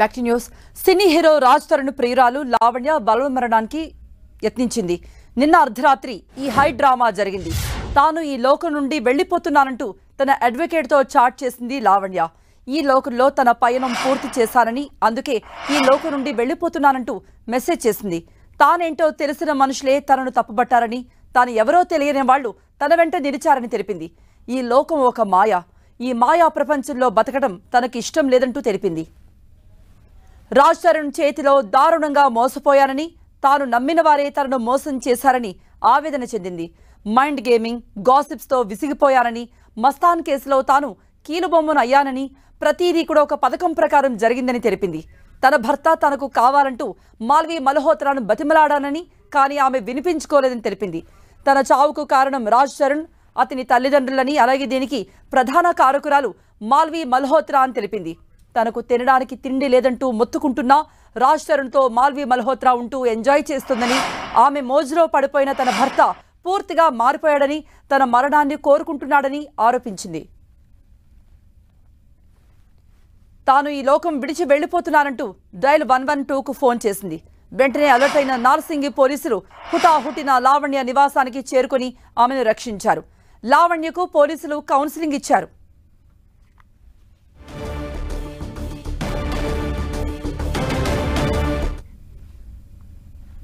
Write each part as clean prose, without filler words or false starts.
Back to news. Cine hero Raj Tarun ప్రియురాలు లావణ్య బలవన్మరణానికి యత్నించింది. నిన్న అర్ధరాత్రి ఈ హై డ్రామా జరిగింది. తాను ఈ లోకం నుండి వెళ్లిపోతున్నానంటూ తన అడ్వకేట్తో చాట్ చేసింది లావణ్య. ఈ లోకంలో తన పయనం పూర్తి చేశానని, అందుకే ఈ లోకం నుండి వెళ్లిపోతున్నానంటూ మెసేజ్ చేసింది. తానేంటో తెలిసిన మనుషులే తనను తప్పుబట్టారని, తాను ఎవరో తెలియని వాళ్లు తన వెంట నిలిచారని తెలిపింది. ఈ లోకం ఒక మాయ, ఈ మాయా ప్రపంచంలో బతకడం తనకి ఇష్టం లేదంటూ తెలిపింది. రాజ్ తరుణ్ చేతిలో దారుణంగా మోసపోయానని, తాను నమ్మిన వారే తనను మోసం చేశారని ఆవేదన చెందింది. మైండ్ గేమింగ్, గాసిప్స్తో విసిగిపోయానని, మస్తాన్ కేసులో తాను కీలుబొమ్మను అయ్యానని, ప్రతిదీ కూడా ఒక పథకం ప్రకారం జరిగిందని తెలిపింది. తన భర్త తనకు కావాలంటూ మాల్వి మల్హోత్రాను బతిమలాడానని, కానీ ఆమె వినిపించుకోలేదని తెలిపింది. తన చావుకు కారణం రాజ్ తరుణ్, అతని తల్లిదండ్రులని, అలాగే దీనికి ప్రధాన కారకురాలు మాల్వి మల్హోత్రా అని తెలిపింది. తనకు తినడానికి తిండి లేదంటూ మొత్తుకుంటున్నా రాజ్ తరుణ్తో మాల్వి మల్హోత్రా ఉంటూ ఎంజాయ్ చేస్తుందని, ఆమె మోజులో పడిపోయిన తన భర్త పూర్తిగా మారిపోయాడని, తన మరణాన్ని కోరుకుంటున్నాడని ఆరోపించింది. తాను ఈ లోకం విడిచి వెళ్లిపోతున్నానంటూ డయల్ 112కు ఫోన్ చేసింది. వెంటనే అలర్ట్ అయిన నార్సింగి పోలీసులు హుటాహుటిన లావణ్య నివాసానికి చేరుకుని ఆమెను రక్షించారు. లావణ్యకు పోలీసులు కౌన్సిలింగ్ ఇచ్చారు.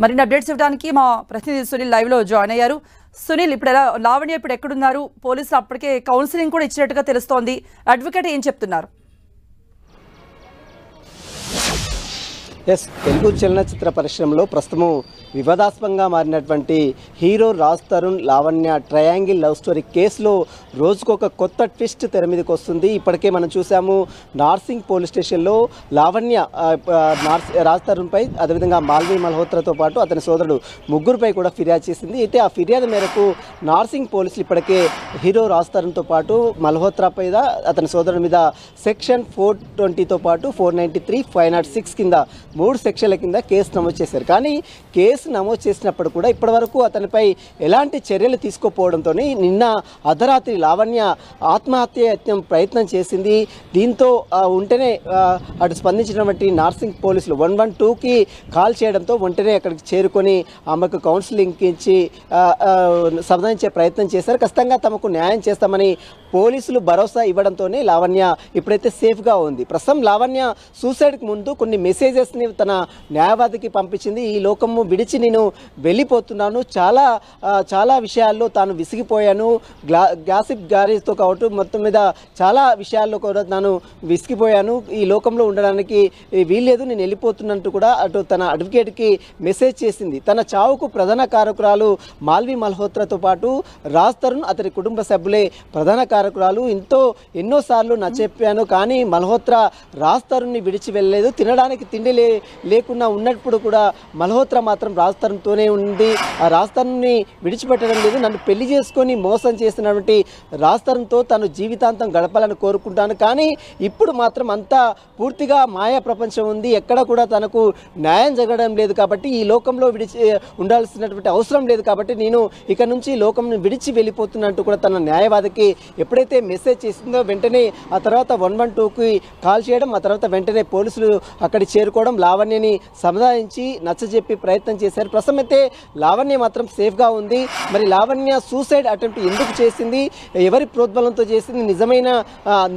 మరిన్ని అప్డేట్స్ ఇవ్వడానికి మా ప్రతినిధి సునీల్ లైవ్ లో జాయిన్ అయ్యారు. సునీల్, ఇప్పుడు లావణ్య ఇప్పుడు ఎక్కడున్నారు? పోలీసులు అప్పటికే కౌన్సిలింగ్ కూడా ఇచ్చినట్టుగా తెలుస్తోంది. అడ్వకేట్ ఏం చెప్తున్నారు? తెలుగు చలనచిత్ర పరిశ్రమలో ప్రస్తుతం వివాదాస్పదంగా మారినటువంటి hero Raj Tarun Lavanya triangle love story కేసులో రోజుకొక కొత్త ట్విస్ట్ తెర మీదకి వస్తుంది. ఇప్పటికే మనం చూసాము, నార్సింగ్ పోలీస్ స్టేషన్లో లావణ్య రాజ్ తరుణ్పై, అదేవిధంగా మాల్వి మల్హోత్రాతో పాటు అతని సోదరుడు ముగ్గురుపై కూడా ఫిర్యాదు చేసింది. అయితే ఆ ఫిర్యాదు మేరకు నార్సింగ్ పోలీసులు ఇప్పటికే హీరో రాజ్ తరుణ్తో పాటు మల్హోత్రా మీద, అతని సోదరుడి మీద సెక్షన్ 420తో పాటు 493, 506 కింద 3 సెక్షన్ల కింద కేసు నమోదు చేశారు. కానీ కేసు నమోదు చేసినప్పుడు కూడా ఇప్పటివరకు అతనిపై ఎలాంటి చర్యలు తీసుకోకపోవడంతో నిన్న అర్ధరాత్రి లావణ్య ఆత్మహత్య యత్నం ప్రయత్నం చేసింది. దీంతో వెంటనే అటు స్పందించినటువంటి నార్సింగ్ పోలీసులు 112కి కాల్ చేయడంతో వెంటనే అక్కడికి చేరుకొని ఆమెకు కౌన్సిలింగ్ ఇచ్చి సంధానించే ప్రయత్నం చేశారు. ఖచ్చితంగా తమకు న్యాయం చేస్తామని పోలీసులు భరోసా ఇవ్వడంతోనే లావణ్య ఇప్పుడైతే సేఫ్గా ఉంది. ప్రస్తుతం లావణ్య సూసైడ్కి ముందు కొన్ని మెసేజెస్ని తన న్యాయవాదికి పంపించింది. ఈ లోకము విడిచి నేను వెళ్ళిపోతున్నాను, చాలా విషయాల్లో తాను విసిగిపోయాను, గ్యాసిప్ గ్యారేజ్తో కావచ్చు, మొత్తం మీద చాలా విషయాల్లో కూడా తాను విసిగిపోయాను, ఈ లోకంలో ఉండడానికి వీల్లేదు, నేను వెళ్ళిపోతున్నట్టు కూడా అటు తన అడ్వకేట్కి మెసేజ్ చేసింది. తన చావుకు ప్రధాన కారకురాలు మాల్వి మల్హోత్రాతో పాటు రాజ్ తరుణ్, అతని కుటుంబ సభ్యులే ప్రధాన కారకురాలు. ఎన్నోసార్లు నా చెప్పాను, కానీ మల్హోత్రా రాజ్ తరుణ్ని విడిచి వెళ్ళలేదు. తినడానికి తిండి లేకుండా ఉన్నప్పుడు కూడా మల్హోత్రా మాత్రం రాజ్ తరుణ్తోనే ఉంది. ఆ రాజ్ తరుణ్ని విడిచిపెట్టడం లేదు. నన్ను పెళ్లి చేసుకొని మోసం చేసినటువంటి రాజ్ తరుణ్తో తను జీవితాంతం గడపాలని కోరుకుంటాను, కానీ ఇప్పుడు మాత్రం అంతా పూర్తిగా మాయా ప్రపంచం ఉంది, ఎక్కడ కూడా తనకు న్యాయం జరగడం లేదు, కాబట్టి ఈ లోకంలో ఉండాల్సినటువంటి అవసరం లేదు, కాబట్టి నేను ఇక నుంచి లోకం విడిచి వెళ్ళిపోతున్నట్టు కూడా తన న్యాయవాదికి ఎప్పుడైతే మెసేజ్ చేసిందో వెంటనే ఆ తర్వాత 112కి కాల్ చేయడం, ఆ తర్వాత వెంటనే పోలీసులు అక్కడికి చేరుకోవడం, లావణ్యని సమాధానించి నచ్చజెప్పి ప్రయత్నం చేశారు. ప్రస్తుతం అయితే లావణ్య మాత్రం సేఫ్గా ఉంది. మరి లావణ్య సూసైడ్ అటెంప్ట్ ఎందుకు చేసింది, ఎవరి ప్రోద్బలంతో చేసింది,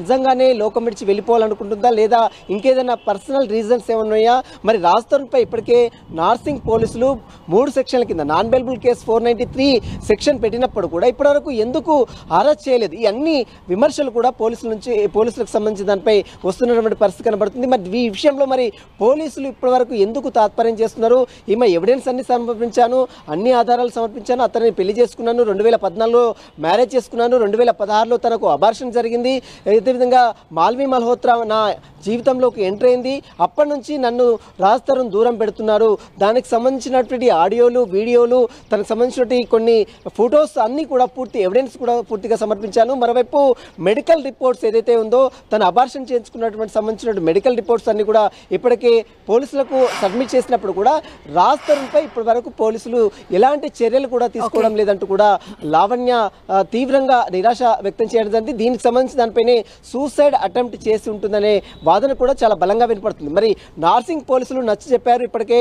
నిజంగానే లోకం విడిచి వెళ్ళిపోవాలనుకుంటుందా, లేదా ఇంకేదైనా పర్సనల్ రీజన్స్ ఏమన్నాయా? మరి రాజ్ తరుణ్పై ఇప్పటికే నార్సింగ్ పోలీసులు 3 సెక్షన్ల కింద నాన్ బెయిలబుల్ కేసు 493 సెక్షన్ పెట్టినప్పుడు కూడా ఇప్పటివరకు ఎందుకు అరెస్ట్ చేయలేదు? ఈ అన్ని విమర్శలు కూడా పోలీసులకు సంబంధించిన దానిపై వస్తున్నటువంటి పరిస్థితి కనబడుతుంది. మరి ఈ విషయంలో మరి పోలీసులు ఇప్పటివరకు ఎందుకు తాత్పర్యం చేస్తున్నారు? ఈమె ఎవిడెన్స్ అన్ని సమర్పించాను, అన్ని ఆధారాలు సమర్పించాను, అతన్ని పెళ్లి చేసుకున్నాను, 2014లో మ్యారేజ్ చేసుకున్నాను, 2016లో తనకు అబార్షన్ జరిగింది, అదేవిధంగా మాల్వి మల్హోత్రా నా జీవితంలోకి ఎంటర్ అయింది, అప్పటి నుంచి నన్ను రాజ్ తరుణ్ దూరం పెడుతున్నారు, దానికి సంబంధించినటువంటి ఆడియోలు, వీడియోలు, తనకు సంబంధించినటువంటి కొన్ని ఫొటోస్ అన్నీ కూడా పూర్తి ఎవిడెన్స్ కూడా పూర్తిగా సమర్పించాను. మరోవైపు మెడికల్ రిపోర్ట్స్ ఏదైతే ఉందో, తన అబార్షన్ చేయించుకున్నటువంటి సంబంధించిన మెడికల్ రిపోర్ట్స్ అన్ని కూడా ఇప్పటికే పోలీసులకు సబ్మిట్ చేసినప్పుడు కూడా రాజ్ తరుణ్పై ఇప్పటి వరకు పోలీసులు ఎలాంటి చర్యలు కూడా తీసుకోవడం లేదంటూ కూడా లావణ్య తీవ్రంగా నిరాశ వ్యక్తం చేయడం జరిగింది. దీనికి సంబంధించి దానిపైనే సూసైడ్ అటెంప్ట్ చేసి ఉంటుందనే వాదన కూడా చాలా బలంగా వినపడుతుంది. మరి నార్సింగ్ పోలీసులు నచ్చ చెప్పారు, ఇప్పటికే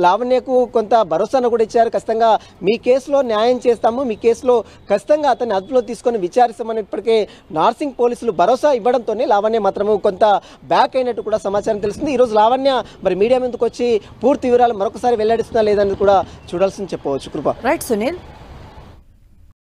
లావణ్యకు కొంత భరోసాను కూడా ఇచ్చారు. ఖచ్చితంగా మీ కేసులో న్యాయం చేస్తాము, మీ కేసులో ఖచ్చితంగా అతన్ని అదుపులో తీసుకొని విచారిస్తామని ఇప్పటికే నార్సింగ్ పోలీసులు భరోసా ఇవ్వడంతోనే లావణ్య మాత్రము కొంత బ్యాక్ అయినట్టు కూడా సమాచారం తెలుస్తుంది. ఈరోజు లావణ్య మరి మీడియా ముందుకు వచ్చి పూర్తి వివరాలు మరొకసారి వెల్లడిస్తున్నా లేదని కూడా చూడాల్సింది చెప్పవచ్చు. కృప. రైట్ సునీల్.